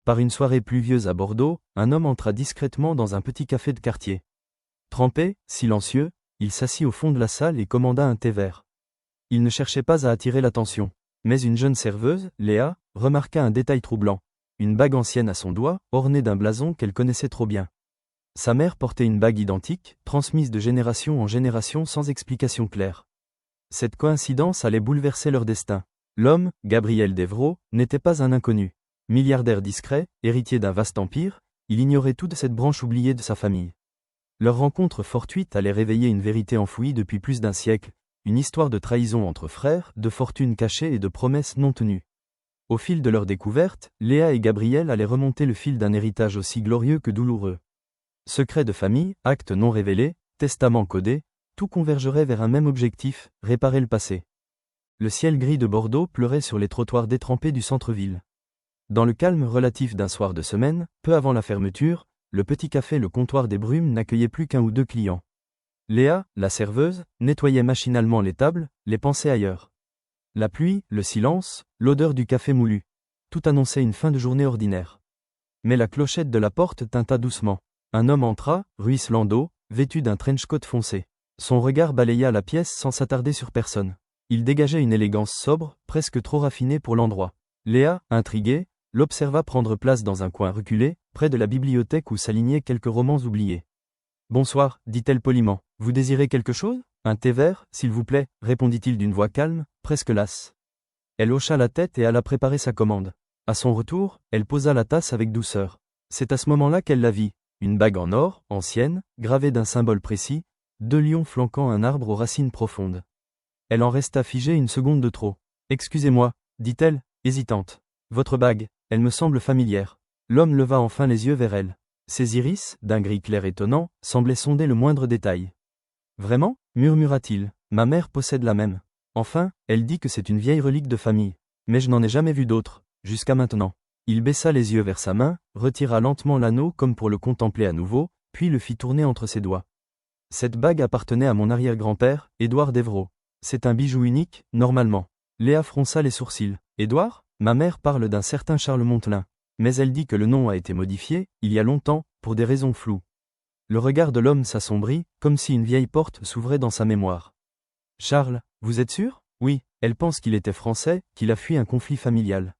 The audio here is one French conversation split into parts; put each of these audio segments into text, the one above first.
Par une soirée pluvieuse à Bordeaux, un homme entra discrètement dans un petit café de quartier. Trempé, silencieux, il s'assit au fond de la salle et commanda un thé vert. Il ne cherchait pas à attirer l'attention. Mais une jeune serveuse, Léa, remarqua un détail troublant. Une bague ancienne à son doigt, ornée d'un blason qu'elle connaissait trop bien. Sa mère portait une bague identique, transmise de génération en génération sans explication claire. Cette coïncidence allait bouleverser leur destin. L'homme, Gabriel Devro, n'était pas un inconnu. Milliardaire discret, héritier d'un vaste empire, il ignorait toute cette branche oubliée de sa famille. Leur rencontre fortuite allait réveiller une vérité enfouie depuis plus d'un siècle, une histoire de trahison entre frères, de fortune cachée et de promesses non tenues. Au fil de leur découverte, Léa et Gabriel allaient remonter le fil d'un héritage aussi glorieux que douloureux. Secrets de famille, actes non révélés, testaments codés, tout convergerait vers un même objectif, réparer le passé. Le ciel gris de Bordeaux pleurait sur les trottoirs détrempés du centre-ville. Dans le calme relatif d'un soir de semaine, peu avant la fermeture, le petit café Le Comptoir des Brumes n'accueillait plus qu'un ou deux clients. Léa, la serveuse, nettoyait machinalement les tables, les pensées ailleurs. La pluie, le silence, l'odeur du café moulu. Tout annonçait une fin de journée ordinaire. Mais la clochette de la porte tinta doucement. Un homme entra, ruisselant d'eau, vêtu d'un trench-coat foncé. Son regard balaya la pièce sans s'attarder sur personne. Il dégageait une élégance sobre, presque trop raffinée pour l'endroit. Léa, intriguée, l'observa prendre place dans un coin reculé, près de la bibliothèque où s'alignaient quelques romans oubliés. « Bonsoir, dit-elle poliment. Vous désirez quelque chose ? Un thé vert, s'il vous plaît, répondit-il d'une voix calme, presque lasse. Elle hocha la tête et alla préparer sa commande. À son retour, elle posa la tasse avec douceur. C'est à ce moment-là qu'elle la vit. Une bague en or, ancienne, gravée d'un symbole précis, 2 lions flanquant un arbre aux racines profondes. Elle en resta figée une seconde de trop. « Excusez-moi, dit-elle, hésitante. Votre bague, elle me semble familière. » L'homme leva enfin les yeux vers elle. Ses iris, d'un gris clair étonnant, semblaient sonder le moindre détail. « Vraiment ? Murmura-t-il. Ma mère possède la même. Enfin, elle dit que c'est une vieille relique de famille. Mais je n'en ai jamais vu d'autre, jusqu'à maintenant. » Il baissa les yeux vers sa main, retira lentement l'anneau comme pour le contempler à nouveau, puis le fit tourner entre ses doigts. « Cette bague appartenait à mon arrière-grand-père, Édouard Devro. C'est un bijou unique, normalement. » Léa fronça les sourcils. « Édouard ? Ma mère parle d'un certain Charles Montelin. Mais elle dit que le nom a été modifié, il y a longtemps, pour des raisons floues. » Le regard de l'homme s'assombrit, comme si une vieille porte s'ouvrait dans sa mémoire. « Charles, vous êtes sûr ? Oui, elle pense qu'il était français, qu'il a fui un conflit familial.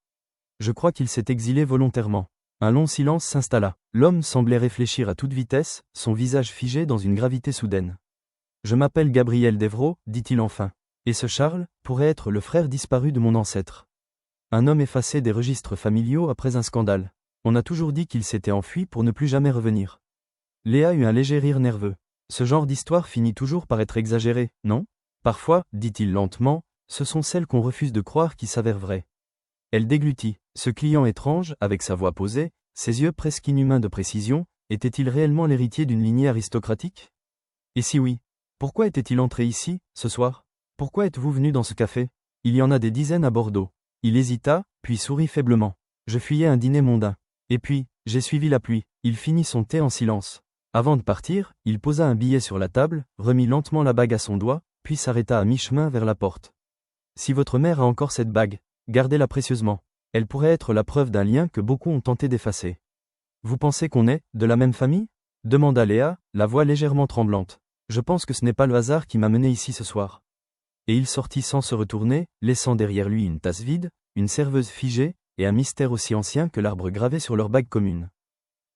Je crois qu'il s'est exilé volontairement. » Un long silence s'installa. L'homme semblait réfléchir à toute vitesse, son visage figé dans une gravité soudaine. « Je m'appelle Gabriel Devro, dit-il enfin. Et ce Charles pourrait être le frère disparu de mon ancêtre. Un homme effacé des registres familiaux après un scandale. On a toujours dit qu'il s'était enfui pour ne plus jamais revenir. » Léa eut un léger rire nerveux. Ce genre d'histoire finit toujours par être exagéré, non ? Parfois, dit-il lentement, ce sont celles qu'on refuse de croire qui s'avèrent vraies. Elle déglutit. Ce client étrange, avec sa voix posée, ses yeux presque inhumains de précision, était-il réellement l'héritier d'une lignée aristocratique ? Et si oui, pourquoi était-il entré ici, ce soir ? Pourquoi êtes-vous venu dans ce café ? Il y en a des dizaines à Bordeaux. Il hésita, puis sourit faiblement. Je fuyais un dîner mondain. Et puis, j'ai suivi la pluie. Il finit son thé en silence. Avant de partir, il posa un billet sur la table, remit lentement la bague à son doigt, puis s'arrêta à mi-chemin vers la porte. Si votre mère a encore cette bague, gardez-la précieusement. Elle pourrait être la preuve d'un lien que beaucoup ont tenté d'effacer. Vous pensez qu'on est de la même famille ? Demanda Léa, la voix légèrement tremblante. Je pense que ce n'est pas le hasard qui m'a mené ici ce soir. Et il sortit sans se retourner, laissant derrière lui une tasse vide, une serveuse figée, et un mystère aussi ancien que l'arbre gravé sur leur bague commune.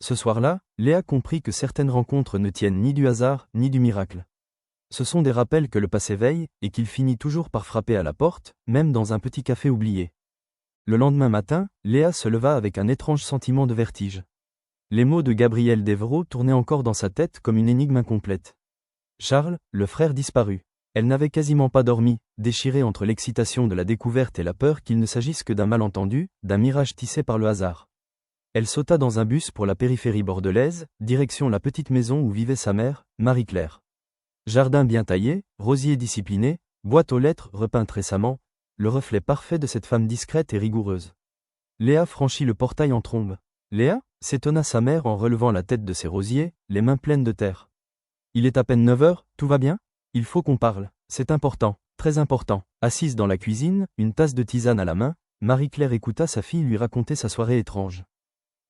Ce soir-là, Léa comprit que certaines rencontres ne tiennent ni du hasard, ni du miracle. Ce sont des rappels que le passé veille, et qu'il finit toujours par frapper à la porte, même dans un petit café oublié. Le lendemain matin, Léa se leva avec un étrange sentiment de vertige. Les mots de Gabriel Devro tournaient encore dans sa tête comme une énigme incomplète. Charles, le frère disparu. Elle n'avait quasiment pas dormi, déchirée entre l'excitation de la découverte et la peur qu'il ne s'agisse que d'un malentendu, d'un mirage tissé par le hasard. Elle sauta dans un bus pour la périphérie bordelaise, direction la petite maison où vivait sa mère, Marie-Claire. Jardin bien taillé, rosier discipliné, boîte aux lettres repeinte récemment, le reflet parfait de cette femme discrète et rigoureuse. Léa franchit le portail en trombe. « Léa » s'étonna sa mère en relevant la tête de ses rosiers, les mains pleines de terre. « Il est à peine 9 heures, tout va bien ? Il faut qu'on parle, c'est important, très important. » Assise dans la cuisine, une tasse de tisane à la main, Marie-Claire écouta sa fille lui raconter sa soirée étrange.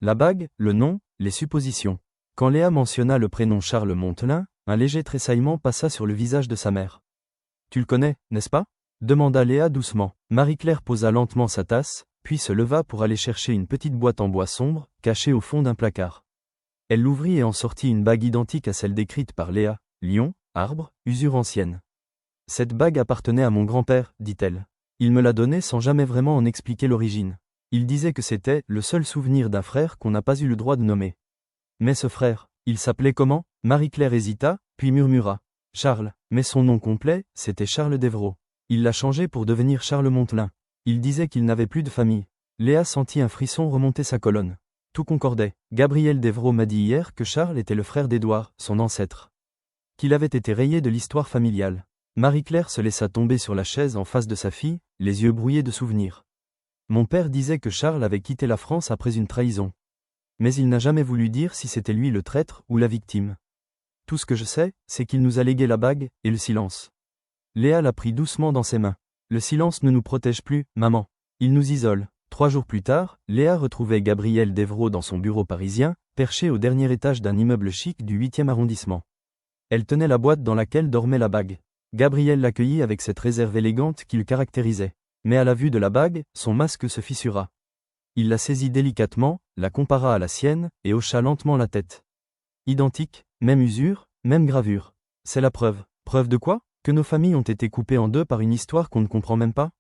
La bague, le nom, les suppositions. Quand Léa mentionna le prénom Charles Montelin, un léger tressaillement passa sur le visage de sa mère. « Tu le connais, n'est-ce pas » demanda Léa doucement. Marie-Claire posa lentement sa tasse, puis se leva pour aller chercher une petite boîte en bois sombre, cachée au fond d'un placard. Elle l'ouvrit et en sortit une bague identique à celle décrite par Léa, lion, arbre, usure ancienne. « Cette bague appartenait à mon grand-père, dit-elle. Il me l'a donnée sans jamais vraiment en expliquer l'origine. Il disait que c'était le seul souvenir d'un frère qu'on n'a pas eu le droit de nommer. Mais ce frère, il s'appelait comment » Marie-Claire hésita, puis murmura. « Charles, mais son nom complet, c'était Charles d'Evreaux. Il l'a changé pour devenir Charles Montelin. Il disait qu'il n'avait plus de famille. » Léa sentit un frisson remonter sa colonne. Tout concordait. Gabriel d'Evreaux m'a dit hier que Charles était le frère d'Édouard, son ancêtre. Qu'il avait été rayé de l'histoire familiale. Marie-Claire se laissa tomber sur la chaise en face de sa fille, les yeux brouillés de souvenirs. Mon père disait que Charles avait quitté la France après une trahison. Mais il n'a jamais voulu dire si c'était lui le traître ou la victime. Tout ce que je sais, c'est qu'il nous a légué la bague, et le silence. Léa la prit doucement dans ses mains. Le silence ne nous protège plus, maman. Il nous isole. 3 jours plus tard, Léa retrouvait Gabriel d'Evreaux dans son bureau parisien, perché au dernier étage d'un immeuble chic du 8e arrondissement. Elle tenait la boîte dans laquelle dormait la bague. Gabriel l'accueillit avec cette réserve élégante qui le caractérisait. Mais à la vue de la bague, son masque se fissura. Il la saisit délicatement, la compara à la sienne, et hocha lentement la tête. Identique, même usure, même gravure. C'est la preuve. Preuve de quoi ? Que nos familles ont été coupées en deux par une histoire qu'on ne comprend même pas ?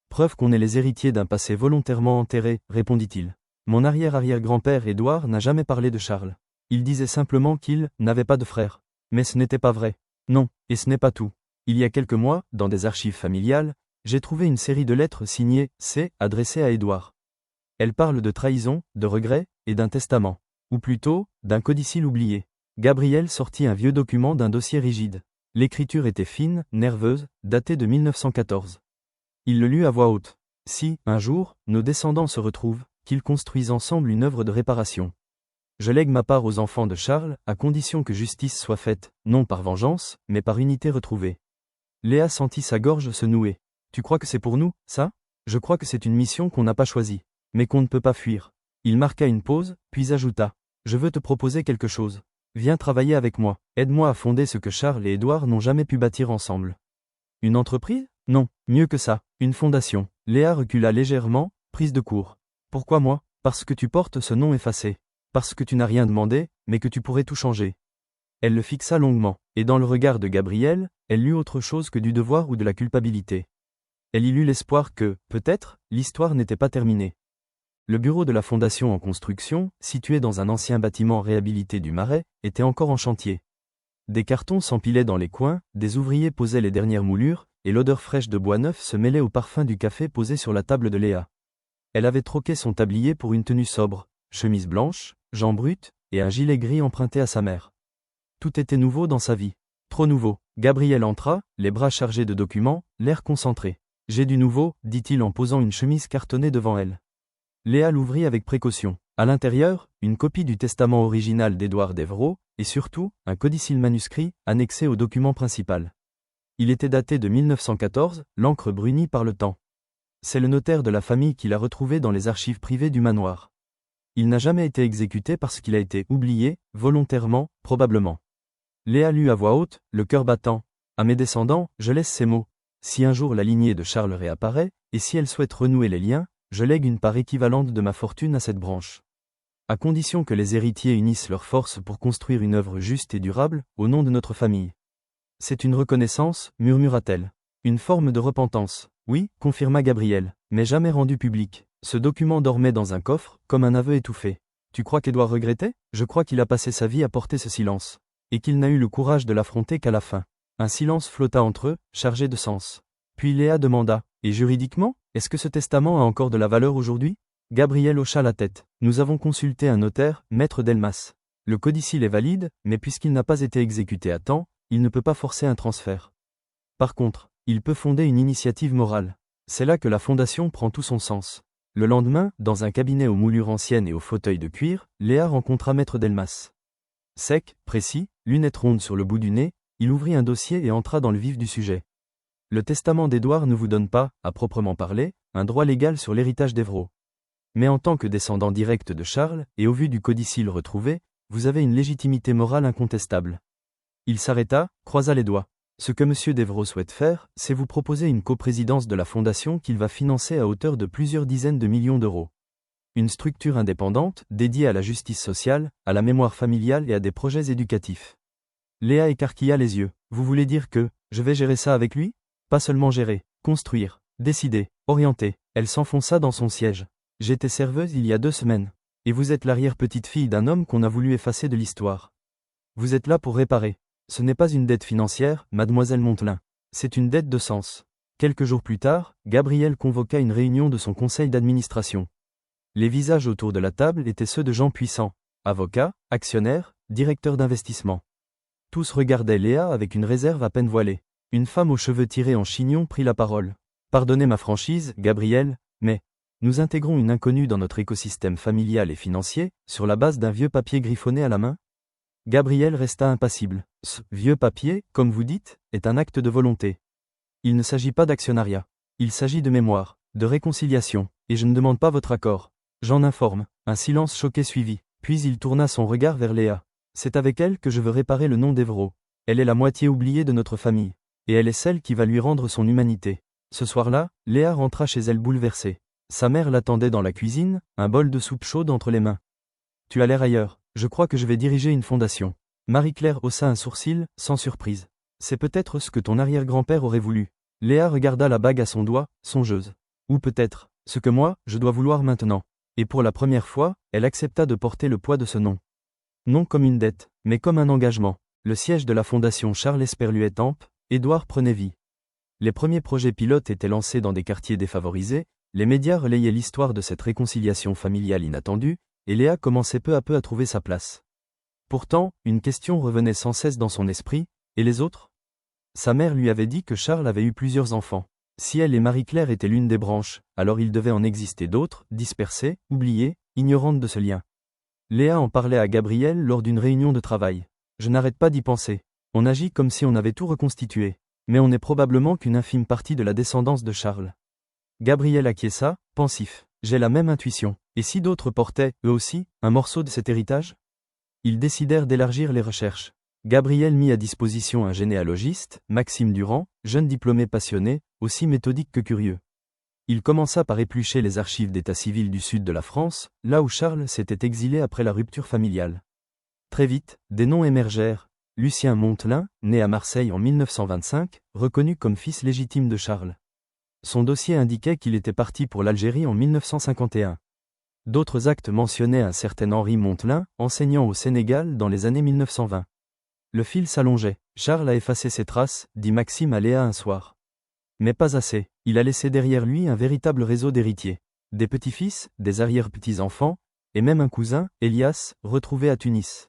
Preuve qu'on est les héritiers d'un passé volontairement enterré, répondit-il. Mon arrière-arrière-grand-père Édouard n'a jamais parlé de Charles. Il disait simplement qu'il n'avait pas de frère. Mais ce n'était pas vrai. Non, et ce n'est pas tout. Il y a quelques mois, dans des archives familiales, j'ai trouvé une série de lettres signées C adressées à Édouard. Elles parlent de trahison, de regret, et d'un testament. Ou plutôt, d'un codicille oublié. Gabriel sortit un vieux document d'un dossier rigide. L'écriture était fine, nerveuse, datée de 1914. Il le lut à voix haute. Si, un jour, nos descendants se retrouvent, qu'ils construisent ensemble une œuvre de réparation. Je lègue ma part aux enfants de Charles, à condition que justice soit faite, non par vengeance, mais par unité retrouvée. Léa sentit sa gorge se nouer. Tu crois que c'est pour nous, ça ? Je crois que c'est une mission qu'on n'a pas choisie, mais qu'on ne peut pas fuir. Il marqua une pause, puis ajouta. Je veux te proposer quelque chose. Viens travailler avec moi, aide-moi à fonder ce que Charles et Édouard n'ont jamais pu bâtir ensemble. Une entreprise ? Non, mieux que ça, une fondation. Léa recula légèrement, prise de court. Pourquoi moi ? Parce que tu portes ce nom effacé. Parce que tu n'as rien demandé, mais que tu pourrais tout changer. Elle le fixa longuement, et dans le regard de Gabriel, elle lut autre chose que du devoir ou de la culpabilité. Elle y lut l'espoir que, peut-être, l'histoire n'était pas terminée. Le bureau de la fondation en construction, situé dans un ancien bâtiment réhabilité du Marais, était encore en chantier. Des cartons s'empilaient dans les coins, des ouvriers posaient les dernières moulures, et l'odeur fraîche de bois neuf se mêlait au parfum du café posé sur la table de Léa. Elle avait troqué son tablier pour une tenue sobre, chemise blanche, jambes brutes, et un gilet gris emprunté à sa mère. Tout était nouveau dans sa vie. Trop nouveau. Gabriel entra, les bras chargés de documents, l'air concentré. « J'ai du nouveau », dit-il en posant une chemise cartonnée devant elle. Léa l'ouvrit avec précaution. À l'intérieur, une copie du testament original d'Édouard d'Evreaux, et surtout, un codicille manuscrit, annexé au document principal. Il était daté de 1914, l'encre brunie par le temps. C'est le notaire de la famille qui l'a retrouvé dans les archives privées du manoir. Il n'a jamais été exécuté parce qu'il a été oublié, volontairement, probablement. Léa lut à voix haute, le cœur battant. À mes descendants, je laisse ces mots. Si un jour la lignée de Charles réapparaît, et si elle souhaite renouer les liens, je lègue une part équivalente de ma fortune à cette branche. À condition que les héritiers unissent leurs forces pour construire une œuvre juste et durable, au nom de notre famille. C'est une reconnaissance, murmura-t-elle. Une forme de repentance. Oui, confirma Gabriel, mais jamais rendu public. Ce document dormait dans un coffre, comme un aveu étouffé. Tu crois qu'Édouard regrettait ? Je crois qu'il a passé sa vie à porter ce silence. Et qu'il n'a eu le courage de l'affronter qu'à la fin. Un silence flotta entre eux, chargé de sens. Puis Léa demanda, et juridiquement, est-ce que ce testament a encore de la valeur aujourd'hui ? Gabriel hocha la tête. Nous avons consulté un notaire, maître Delmas. Le codicille est valide, mais puisqu'il n'a pas été exécuté à temps, il ne peut pas forcer un transfert. Par contre, il peut fonder une initiative morale. C'est là que la fondation prend tout son sens. Le lendemain, dans un cabinet aux moulures anciennes et aux fauteuils de cuir, Léa rencontra maître Delmas. Sec, précis, lunettes rondes sur le bout du nez, il ouvrit un dossier et entra dans le vif du sujet. Le testament d'Édouard ne vous donne pas, à proprement parler, un droit légal sur l'héritage d'Evreaux. Mais en tant que descendant direct de Charles, et au vu du codicille retrouvé, vous avez une légitimité morale incontestable. Il s'arrêta, croisa les doigts. Ce que M. Devro souhaite faire, c'est vous proposer une coprésidence de la fondation qu'il va financer à hauteur de plusieurs dizaines de millions d'euros. Une structure indépendante, dédiée à la justice sociale, à la mémoire familiale et à des projets éducatifs. Léa écarquilla les yeux. Vous voulez dire que, je vais gérer ça avec lui? Pas seulement gérer, construire, décider, orienter. Elle s'enfonça dans son siège. J'étais serveuse il y a 2 semaines. Et vous êtes l'arrière-petite-fille d'un homme qu'on a voulu effacer de l'histoire. Vous êtes là pour réparer. Ce n'est pas une dette financière, mademoiselle Montelin. C'est une dette de sens. Quelques jours plus tard, Gabriel convoqua une réunion de son conseil d'administration. Les visages autour de la table étaient ceux de gens puissants, avocats, actionnaires, directeurs d'investissement. Tous regardaient Léa avec une réserve à peine voilée. Une femme aux cheveux tirés en chignon prit la parole. Pardonnez ma franchise, Gabriel, mais nous intégrons une inconnue dans notre écosystème familial et financier, sur la base d'un vieux papier griffonné à la main? Gabriel resta impassible. Ce vieux papier, comme vous dites, est un acte de volonté. Il ne s'agit pas d'actionnariat. Il s'agit de mémoire, de réconciliation, et je ne demande pas votre accord. J'en informe. Un silence choqué suivit, puis il tourna son regard vers Léa. C'est avec elle que je veux réparer le nom d'Evro. Elle est la moitié oubliée de notre famille, et elle est celle qui va lui rendre son humanité. Ce soir-là, Léa rentra chez elle bouleversée. Sa mère l'attendait dans la cuisine, un bol de soupe chaude entre les mains. Tu as l'air ailleurs, je crois que je vais diriger une fondation. Marie-Claire haussa un sourcil, sans surprise. C'est peut-être ce que ton arrière-grand-père aurait voulu. Léa regarda la bague à son doigt, songeuse. Ou peut-être, ce que moi, je dois vouloir maintenant. Et pour la première fois, elle accepta de porter le poids de ce nom. Non comme une dette, mais comme un engagement. Le siège de la fondation Charles Esperluet-Ampe, Édouard prenait vie. Les premiers projets pilotes étaient lancés dans des quartiers défavorisés, les médias relayaient l'histoire de cette réconciliation familiale inattendue, et Léa commençait peu à peu à trouver sa place. Pourtant, une question revenait sans cesse dans son esprit, et les autres? Sa mère lui avait dit que Charles avait eu plusieurs enfants. Si elle et Marie-Claire étaient l'une des branches, alors il devait en exister d'autres, dispersées, oubliées, ignorantes de ce lien. Léa en parlait à Gabriel lors d'une réunion de travail. Je n'arrête pas d'y penser. On agit comme si on avait tout reconstitué. Mais on n'est probablement qu'une infime partie de la descendance de Charles. Gabriel acquiesça, pensif. J'ai la même intuition. Et si d'autres portaient, eux aussi, un morceau de cet héritage? Ils décidèrent d'élargir les recherches. Gabriel mit à disposition un généalogiste, Maxime Durand, jeune diplômé passionné, aussi méthodique que curieux. Il commença par éplucher les archives d'état civil du sud de la France, là où Charles s'était exilé après la rupture familiale. Très vite, des noms émergèrent. Lucien Montelin, né à Marseille en 1925, reconnu comme fils légitime de Charles. Son dossier indiquait qu'il était parti pour l'Algérie en 1951. D'autres actes mentionnaient un certain Henri Montelin, enseignant au Sénégal dans les années 1920. Le fil s'allongeait. Charles a effacé ses traces, dit Maxime à Léa un soir. Mais pas assez, il a laissé derrière lui un véritable réseau d'héritiers. Des petits-fils, des arrière-petits-enfants, et même un cousin, Elias, retrouvé à Tunis.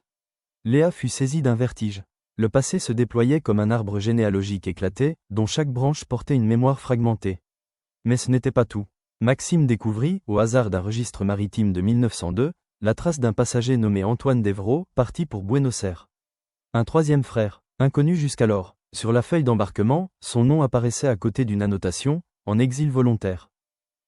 Léa fut saisie d'un vertige. Le passé se déployait comme un arbre généalogique éclaté, dont chaque branche portait une mémoire fragmentée. Mais ce n'était pas tout. Maxime découvrit, au hasard d'un registre maritime de 1902, la trace d'un passager nommé Antoine Devro, parti pour Buenos Aires. Un troisième frère, inconnu jusqu'alors. Sur la feuille d'embarquement, son nom apparaissait à côté d'une annotation, en exil volontaire.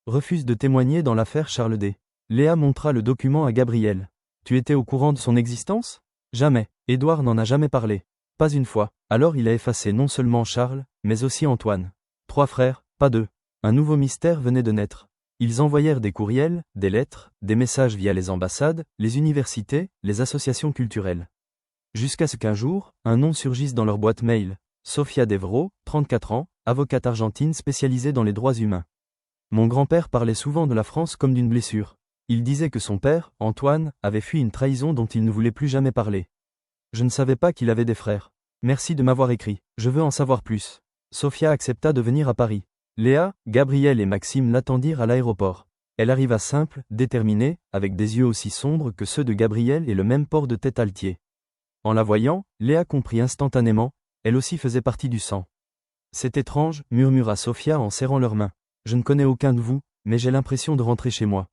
Refuse de témoigner dans l'affaire Charles D. Léa montra le document à Gabriel. Tu étais au courant de son existence? Jamais. Édouard n'en a jamais parlé. Pas une fois. Alors il a effacé non seulement Charles, mais aussi Antoine. 3 frères, pas 2. Un nouveau mystère venait de naître. Ils envoyèrent des courriels, des lettres, des messages via les ambassades, les universités, les associations culturelles. Jusqu'à ce qu'un jour, un nom surgisse dans leur boîte mail. Sofia Devro, 34 ans, avocate argentine spécialisée dans les droits humains. Mon grand-père parlait souvent de la France comme d'une blessure. Il disait que son père, Antoine, avait fui une trahison dont il ne voulait plus jamais parler. Je ne savais pas qu'il avait des frères. Merci de m'avoir écrit, je veux en savoir plus. Sofia accepta de venir à Paris. Léa, Gabriel et Maxime l'attendirent à l'aéroport. Elle arriva simple, déterminée, avec des yeux aussi sombres que ceux de Gabriel et le même port de tête altier. En la voyant, Léa comprit instantanément, elle aussi faisait partie du sang. C'est étrange, murmura Sofia en serrant leurs mains. Je ne connais aucun de vous, mais j'ai l'impression de rentrer chez moi.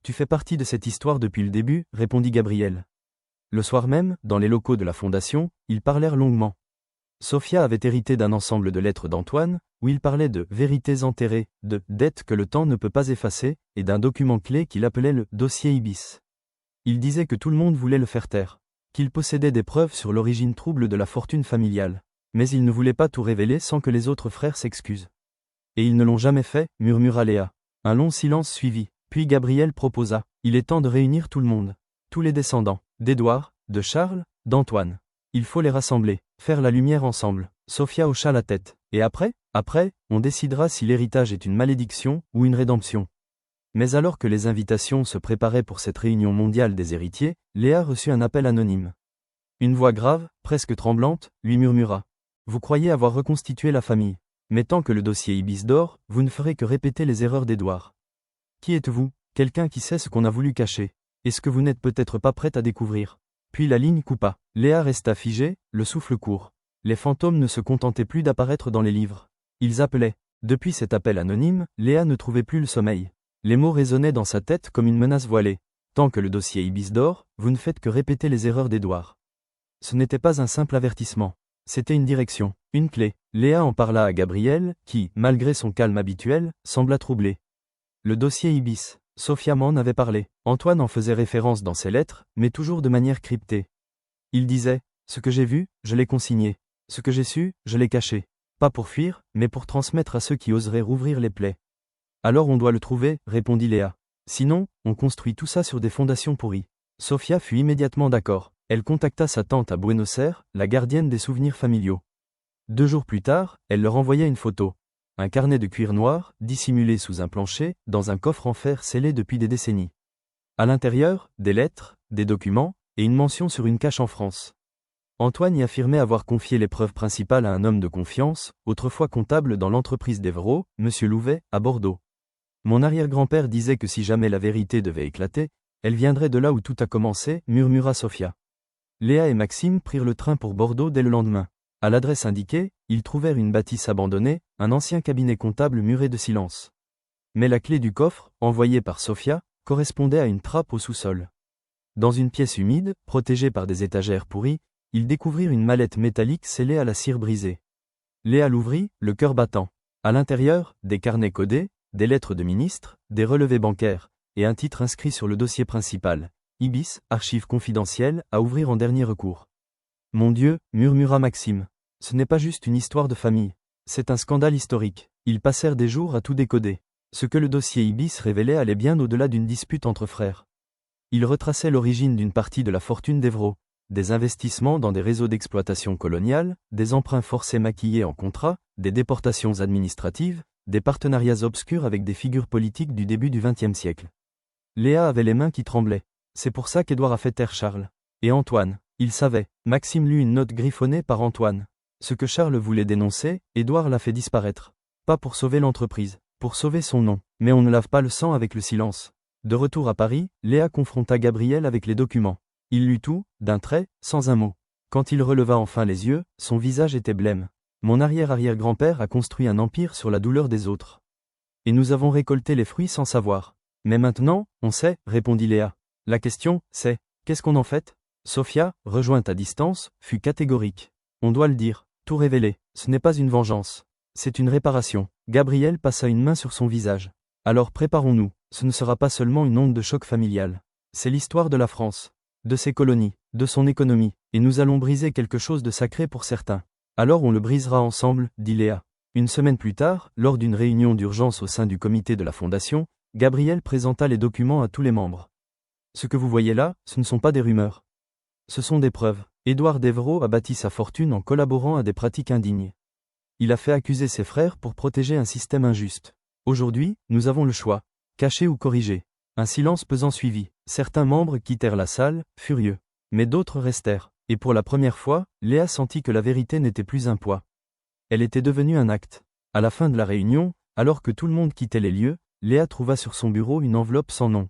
Tu fais partie de cette histoire depuis le début, répondit Gabriel. Le soir même, dans les locaux de la fondation, ils parlèrent longuement. Sophia avait hérité d'un ensemble de lettres d'Antoine, où il parlait de vérités enterrées, de dettes que le temps ne peut pas effacer, et d'un document clé qu'il appelait le dossier Ibis. Il disait que tout le monde voulait le faire taire, qu'il possédait des preuves sur l'origine trouble de la fortune familiale, mais il ne voulait pas tout révéler sans que les autres frères s'excusent. Et ils ne l'ont jamais fait, murmura Léa. Un long silence suivit, puis Gabriel proposa, il est temps de réunir tout le monde. Tous les descendants, d'Édouard, de Charles, d'Antoine. Il faut les rassembler, faire la lumière ensemble. Sophia hocha la tête. Et après, on décidera si l'héritage est une malédiction ou une rédemption. Mais alors que les invitations se préparaient pour cette réunion mondiale des héritiers, Léa reçut un appel anonyme. Une voix grave, presque tremblante, lui murmura. Vous croyez avoir reconstitué la famille. Mais tant que le dossier Ibis dort, vous ne ferez que répéter les erreurs d'Édouard. Qui êtes-vous? Quelqu'un qui sait ce qu'on a voulu cacher. Et ce que vous n'êtes peut-être pas prête à découvrir. Puis la ligne coupa. Léa resta figée, le souffle court. Les fantômes ne se contentaient plus d'apparaître dans les livres. Ils appelaient. Depuis cet appel anonyme, Léa ne trouvait plus le sommeil. Les mots résonnaient dans sa tête comme une menace voilée. Tant que le dossier Ibis dort, vous ne faites que répéter les erreurs d'Édouard. Ce n'était pas un simple avertissement. C'était une direction, une clé. Léa en parla à Gabriel, qui, malgré son calme habituel, sembla troublé. Le dossier Ibis. Sophia m'en avait parlé. Antoine en faisait référence dans ses lettres, mais toujours de manière cryptée. Il disait, ce que j'ai vu, je l'ai consigné. Ce que j'ai su, je l'ai caché. Pas pour fuir, mais pour transmettre à ceux qui oseraient rouvrir les plaies. Alors on doit le trouver, répondit Léa. Sinon, on construit tout ça sur des fondations pourries. Sophia fut immédiatement d'accord. Elle contacta sa tante à Buenos Aires, la gardienne des souvenirs familiaux. 2 jours plus tard, elle leur envoya une photo. Un carnet de cuir noir, dissimulé sous un plancher, dans un coffre en fer scellé depuis des décennies. À l'intérieur, des lettres, des documents, et une mention sur une cache en France. Antoine y affirmait avoir confié les preuves principales à un homme de confiance, autrefois comptable dans l'entreprise d'Evreau, M. Louvet, à Bordeaux. Mon arrière-grand-père disait que si jamais la vérité devait éclater, elle viendrait de là où tout a commencé, murmura Sophia. Léa et Maxime prirent le train pour Bordeaux dès le lendemain. À l'adresse indiquée, ils trouvèrent une bâtisse abandonnée, un ancien cabinet comptable muré de silence. Mais la clé du coffre, envoyée par Sophia, correspondait à une trappe au sous-sol. Dans une pièce humide, protégée par des étagères pourries, ils découvrirent une mallette métallique scellée à la cire brisée. Léa l'ouvrit, le cœur battant. À l'intérieur, des carnets codés, des lettres de ministres, des relevés bancaires, et un titre inscrit sur le dossier principal. Ibis, archives confidentielles, à ouvrir en dernier recours. Mon Dieu, murmura Maxime. Ce n'est pas juste une histoire de famille. C'est un scandale historique. Ils passèrent des jours à tout décoder. Ce que le dossier Ibis révélait allait bien au-delà d'une dispute entre frères. Il retraçait l'origine d'une partie de la fortune d'Evreau, des investissements dans des réseaux d'exploitation coloniale, des emprunts forcés maquillés en contrat, des déportations administratives, des partenariats obscurs avec des figures politiques du début du XXe siècle. Léa avait les mains qui tremblaient. C'est pour ça qu'Édouard a fait taire Charles. Et Antoine, il savait. Maxime lut une note griffonnée par Antoine. Ce que Charles voulait dénoncer, Édouard l'a fait disparaître. Pas pour sauver l'entreprise, pour sauver son nom. Mais on ne lave pas le sang avec le silence. De retour à Paris, Léa confronta Gabriel avec les documents. Il lut tout, d'un trait, sans un mot. Quand il releva enfin les yeux, son visage était blême. Mon arrière-arrière-grand-père a construit un empire sur la douleur des autres. Et nous avons récolté les fruits sans savoir. Mais maintenant, on sait, répondit Léa. La question, c'est, qu'est-ce qu'on en fait? Sophia, rejointe à distance, fut catégorique. On doit le dire, tout révéler, ce n'est pas une vengeance. C'est une réparation. Gabriel passa une main sur son visage. Alors préparons-nous, ce ne sera pas seulement une onde de choc familial. C'est l'histoire de la France, de ses colonies, de son économie, et nous allons briser quelque chose de sacré pour certains. Alors on le brisera ensemble, dit Léa. Une semaine plus tard, lors d'une réunion d'urgence au sein du comité de la Fondation, Gabriel présenta les documents à tous les membres. Ce que vous voyez là, ce ne sont pas des rumeurs. Ce sont des preuves. Édouard d'Evreau a bâti sa fortune en collaborant à des pratiques indignes. Il a fait accuser ses frères pour protéger un système injuste. Aujourd'hui, nous avons le choix. Cacher ou corriger. Un silence pesant suivit. Certains membres quittèrent la salle, furieux. Mais d'autres restèrent. Et pour la première fois, Léa sentit que la vérité n'était plus un poids. Elle était devenue un acte. À la fin de la réunion, alors que tout le monde quittait les lieux, Léa trouva sur son bureau une enveloppe sans nom.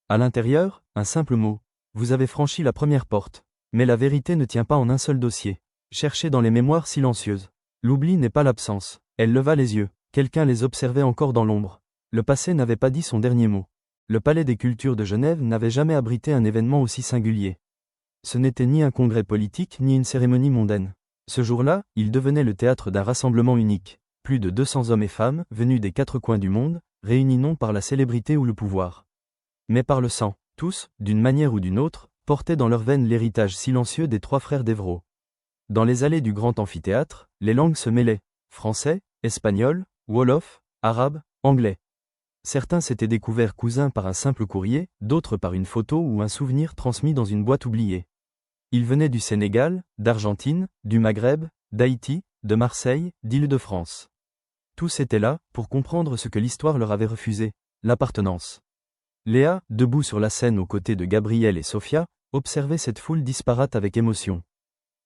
À l'intérieur, un simple mot. Vous avez franchi la première porte. Mais la vérité ne tient pas en un seul dossier. Cherchez dans les mémoires silencieuses. L'oubli n'est pas l'absence. Elle leva les yeux. Quelqu'un les observait encore dans l'ombre. Le passé n'avait pas dit son dernier mot. Le Palais des Cultures de Genève n'avait jamais abrité un événement aussi singulier. Ce n'était ni un congrès politique ni une cérémonie mondaine. Ce jour-là, il devenait le théâtre d'un rassemblement unique. Plus de 200 hommes et femmes, venus des 4 coins du monde, réunis non par la célébrité ou le pouvoir, mais par le sang. Tous, d'une manière ou d'une autre, portaient dans leurs veines l'héritage silencieux des 3 frères d'Évreux. Dans les allées du grand amphithéâtre, les langues se mêlaient. Français, espagnol, wolof, arabe, anglais. Certains s'étaient découverts cousins par un simple courrier, d'autres par une photo ou un souvenir transmis dans une boîte oubliée. Ils venaient du Sénégal, d'Argentine, du Maghreb, d'Haïti, de Marseille, d'Île-de-France. Tous étaient là, pour comprendre ce que l'histoire leur avait refusé, l'appartenance. Léa, debout sur la scène aux côtés de Gabriel et Sophia, observait cette foule disparate avec émotion.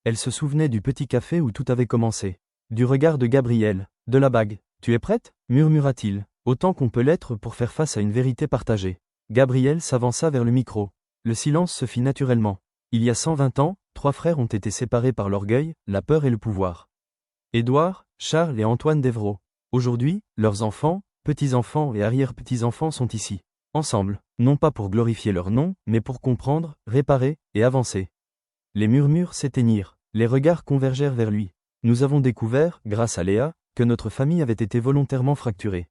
Elle se souvenait du petit café où tout avait commencé. Du regard de Gabriel, de la bague. « Tu es prête » murmura-t-il, autant qu'on peut l'être pour faire face à une vérité partagée. Gabriel s'avança vers le micro. Le silence se fit naturellement. Il y a 120 ans, 3 frères ont été séparés par l'orgueil, la peur et le pouvoir. Édouard, Charles et Antoine d'Évreux. Aujourd'hui, leurs enfants, petits-enfants et arrière-petits-enfants sont ici. Ensemble, non pas pour glorifier leur nom, mais pour comprendre, réparer et avancer. Les murmures s'éteignirent, les regards convergèrent vers lui. Nous avons découvert, grâce à Léa, que notre famille avait été volontairement fracturée.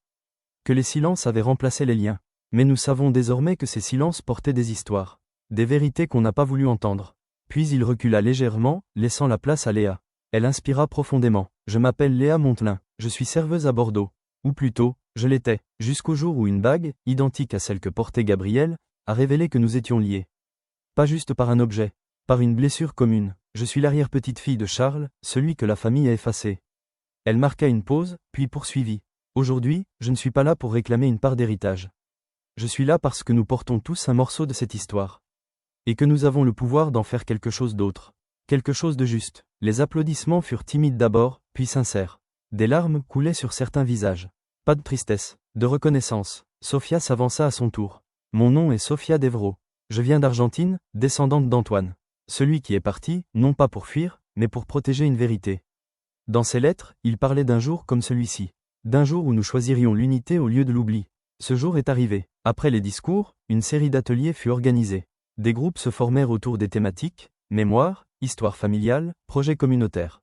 Que les silences avaient remplacé les liens. Mais nous savons désormais que ces silences portaient des histoires. Des vérités qu'on n'a pas voulu entendre. Puis il recula légèrement, laissant la place à Léa. Elle inspira profondément. Je m'appelle Léa Montelin, je suis serveuse à Bordeaux. Ou plutôt, je l'étais, jusqu'au jour où une bague, identique à celle que portait Gabriel, a révélé que nous étions liés. Pas juste par un objet, par une blessure commune. Je suis l'arrière-petite-fille de Charles, celui que la famille a effacé. Elle marqua une pause, puis poursuivit. Aujourd'hui, je ne suis pas là pour réclamer une part d'héritage. Je suis là parce que nous portons tous un morceau de cette histoire. Et que nous avons le pouvoir d'en faire quelque chose d'autre. Quelque chose de juste. Les applaudissements furent timides d'abord, puis sincères. Des larmes coulaient sur certains visages. Pas de tristesse, de reconnaissance. Sophia s'avança à son tour. Mon nom est Sophia d'Évreux. Je viens d'Argentine, descendante d'Antoine. Celui qui est parti, non pas pour fuir, mais pour protéger une vérité. Dans ses lettres, il parlait d'un jour comme celui-ci. D'un jour où nous choisirions l'unité au lieu de l'oubli. Ce jour est arrivé. Après les discours, une série d'ateliers fut organisée. Des groupes se formèrent autour des thématiques, mémoire, histoire familiale, projet communautaire.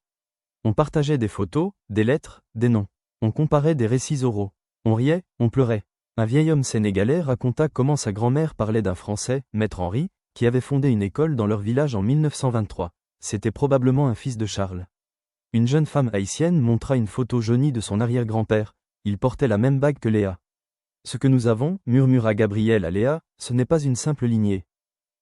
On partageait des photos, des lettres, des noms. On comparait des récits oraux. On riait, on pleurait. Un vieil homme sénégalais raconta comment sa grand-mère parlait d'un Français, Maître Henri, qui avait fondé une école dans leur village en 1923. C'était probablement un fils de Charles. Une jeune femme haïtienne montra une photo jaunie de son arrière-grand-père. Il portait la même bague que Léa. Ce que nous avons, murmura Gabriel à Léa, ce n'est pas une simple lignée.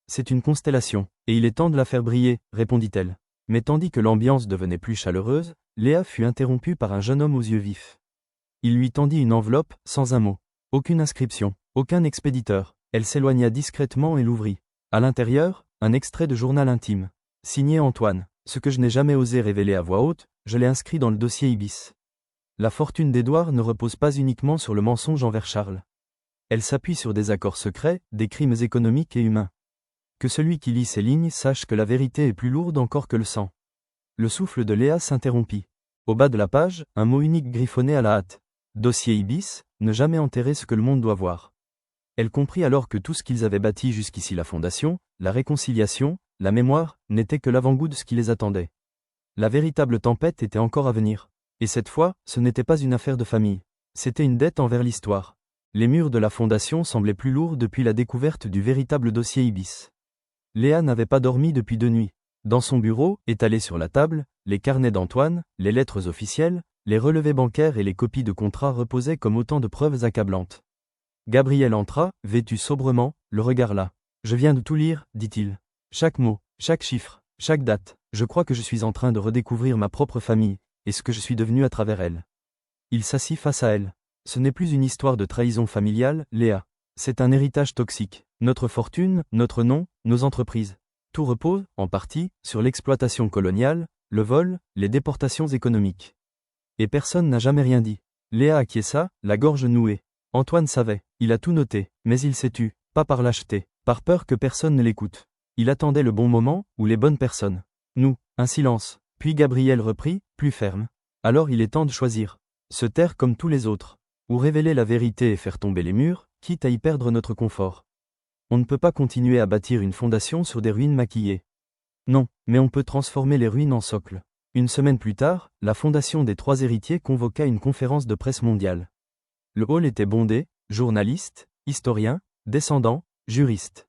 C'est une constellation, et il est temps de la faire briller, répondit-elle. Mais tandis que l'ambiance devenait plus chaleureuse, Léa fut interrompue par un jeune homme aux yeux vifs. Il lui tendit une enveloppe, sans un mot. Aucune inscription, aucun expéditeur. Elle s'éloigna discrètement et l'ouvrit. À l'intérieur, un extrait de journal intime. Signé Antoine. Ce que je n'ai jamais osé révéler à voix haute, je l'ai inscrit dans le dossier Ibis. La fortune d'Édouard ne repose pas uniquement sur le mensonge envers Charles. Elle s'appuie sur des accords secrets, des crimes économiques et humains. Que celui qui lit ces lignes sache que la vérité est plus lourde encore que le sang. Le souffle de Léa s'interrompit. Au bas de la page, un mot unique griffonné à la hâte. Dossier Ibis, ne jamais enterrer ce que le monde doit voir. Elle comprit alors que tout ce qu'ils avaient bâti jusqu'ici, la fondation, la réconciliation, la mémoire, n'était que l'avant-goût de ce qui les attendait. La véritable tempête était encore à venir. Et cette fois, ce n'était pas une affaire de famille. C'était une dette envers l'histoire. Les murs de la fondation semblaient plus lourds depuis la découverte du véritable dossier Ibis. Léa n'avait pas dormi depuis 2 nuits. Dans son bureau, étalés sur la table, les carnets d'Antoine, les lettres officielles, les relevés bancaires et les copies de contrats reposaient comme autant de preuves accablantes. Gabriel entra, vêtu sobrement, le regard là. « Je viens de tout lire, dit-il. Chaque mot, chaque chiffre, chaque date. Je crois que je suis en train de redécouvrir ma propre famille, et ce que je suis devenu à travers elle. » Il s'assit face à elle. « Ce n'est plus une histoire de trahison familiale, Léa. C'est un héritage toxique. Notre fortune, notre nom, nos entreprises. Tout repose, en partie, sur l'exploitation coloniale, le vol, les déportations économiques. Et personne n'a jamais rien dit. » Léa acquiesça, la gorge nouée. Antoine savait, il a tout noté, mais il s'est tu, pas par lâcheté, par peur que personne ne l'écoute. Il attendait le bon moment, ou les bonnes personnes. Nous, un silence. Puis Gabriel reprit, plus ferme. Alors il est temps de choisir. Se taire comme tous les autres. Ou révéler la vérité et faire tomber les murs, quitte à y perdre notre confort. On ne peut pas continuer à bâtir une fondation sur des ruines maquillées. Non, mais on peut transformer les ruines en socle. Une semaine plus tard, la Fondation des Trois Héritiers convoqua une conférence de presse mondiale. Le hall était bondé, journalistes, historiens, descendants, juristes.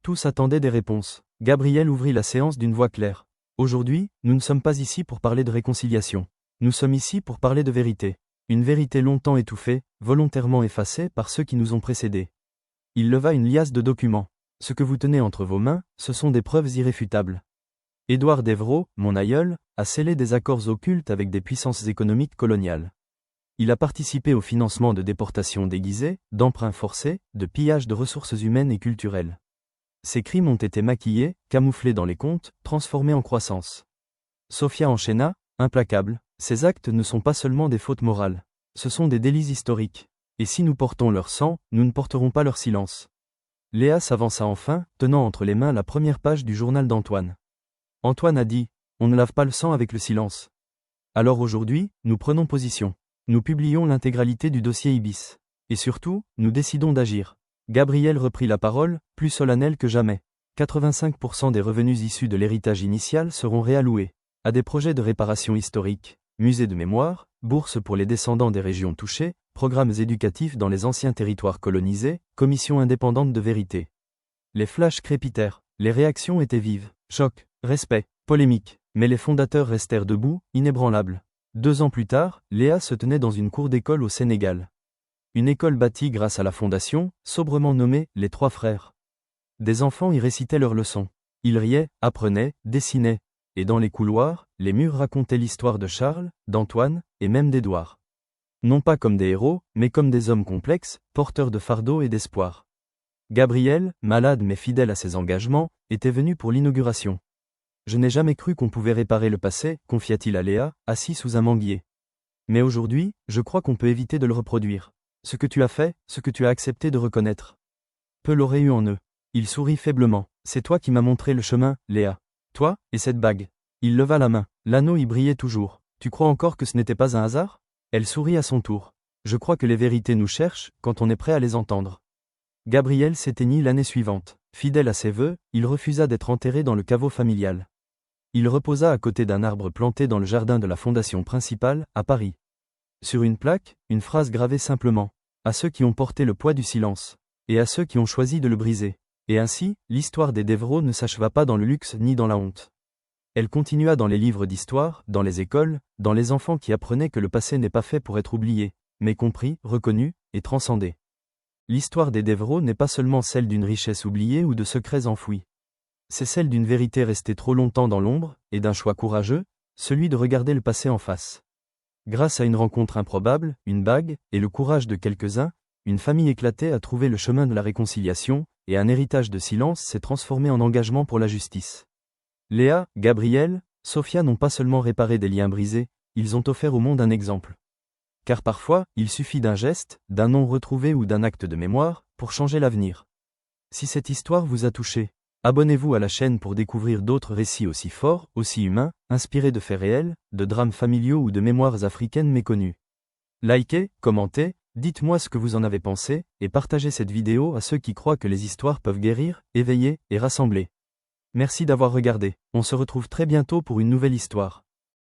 Tous attendaient des réponses. Gabriel ouvrit la séance d'une voix claire. Aujourd'hui, nous ne sommes pas ici pour parler de réconciliation. Nous sommes ici pour parler de vérité. Une vérité longtemps étouffée, volontairement effacée par ceux qui nous ont précédés. Il leva une liasse de documents. Ce que vous tenez entre vos mains, ce sont des preuves irréfutables. Édouard d'Evreaux, mon aïeul, a scellé des accords occultes avec des puissances économiques coloniales. Il a participé au financement de déportations déguisées, d'emprunts forcés, de pillages de ressources humaines et culturelles. Ces crimes ont été maquillés, camouflés dans les comptes, transformés en croissance. Sophia enchaîna, implacable, ces actes ne sont pas seulement des fautes morales. Ce sont des délits historiques. Et si nous portons leur sang, nous ne porterons pas leur silence. Léa s'avança enfin, tenant entre les mains la première page du journal d'Antoine. Antoine a dit, on ne lave pas le sang avec le silence. Alors aujourd'hui, nous prenons position. Nous publions l'intégralité du dossier Ibis. Et surtout, nous décidons d'agir. Gabriel reprit la parole, plus solennel que jamais. 85% des revenus issus de l'héritage initial seront réalloués à des projets de réparation historique, musées de mémoire, bourses pour les descendants des régions touchées, programmes éducatifs dans les anciens territoires colonisés, commission indépendante de vérité. Les flashs crépitèrent, les réactions étaient vives, choc, respect, polémique, mais les fondateurs restèrent debout, inébranlables. 2 ans plus tard, Léa se tenait dans une cour d'école au Sénégal. Une école bâtie grâce à la fondation, sobrement nommée les Trois Frères. Des enfants y récitaient leurs leçons. Ils riaient, apprenaient, dessinaient. Et dans les couloirs, les murs racontaient l'histoire de Charles, d'Antoine, et même d'Édouard. Non pas comme des héros, mais comme des hommes complexes, porteurs de fardeaux et d'espoir. Gabriel, malade mais fidèle à ses engagements, était venu pour l'inauguration. Je n'ai jamais cru qu'on pouvait réparer le passé, confia-t-il à Léa, assis sous un manguier. Mais aujourd'hui, je crois qu'on peut éviter de le reproduire. Ce que tu as fait, ce que tu as accepté de reconnaître. Peu l'auraient eu en eux. Il sourit faiblement. C'est toi qui m'as montré le chemin, Léa. Toi, et cette bague. Il leva la main. L'anneau y brillait toujours. Tu crois encore que ce n'était pas un hasard ? Elle sourit à son tour. Je crois que les vérités nous cherchent, quand on est prêt à les entendre. Gabriel s'éteignit l'année suivante. Fidèle à ses vœux, il refusa d'être enterré dans le caveau familial. Il reposa à côté d'un arbre planté dans le jardin de la fondation principale, à Paris. Sur une plaque, une phrase gravée simplement. À ceux qui ont porté le poids du silence. Et à ceux qui ont choisi de le briser. Et ainsi, l'histoire des d'Evreaux ne s'acheva pas dans le luxe ni dans la honte. Elle continua dans les livres d'histoire, dans les écoles, dans les enfants qui apprenaient que le passé n'est pas fait pour être oublié, mais compris, reconnu, et transcendé. L'histoire des d'Evreaux n'est pas seulement celle d'une richesse oubliée ou de secrets enfouis. C'est celle d'une vérité restée trop longtemps dans l'ombre, et d'un choix courageux, celui de regarder le passé en face. Grâce à une rencontre improbable, une bague, et le courage de quelques-uns, une famille éclatée a trouvé le chemin de la réconciliation, et un héritage de silence s'est transformé en engagement pour la justice. Léa, Gabriel, Sophia n'ont pas seulement réparé des liens brisés, ils ont offert au monde un exemple. Car parfois, il suffit d'un geste, d'un nom retrouvé ou d'un acte de mémoire, pour changer l'avenir. Si cette histoire vous a touché, abonnez-vous à la chaîne pour découvrir d'autres récits aussi forts, aussi humains, inspirés de faits réels, de drames familiaux ou de mémoires africaines méconnues. Likez, commentez, dites-moi ce que vous en avez pensé, et partagez cette vidéo à ceux qui croient que les histoires peuvent guérir, éveiller et rassembler. Merci d'avoir regardé. On se retrouve très bientôt pour une nouvelle histoire.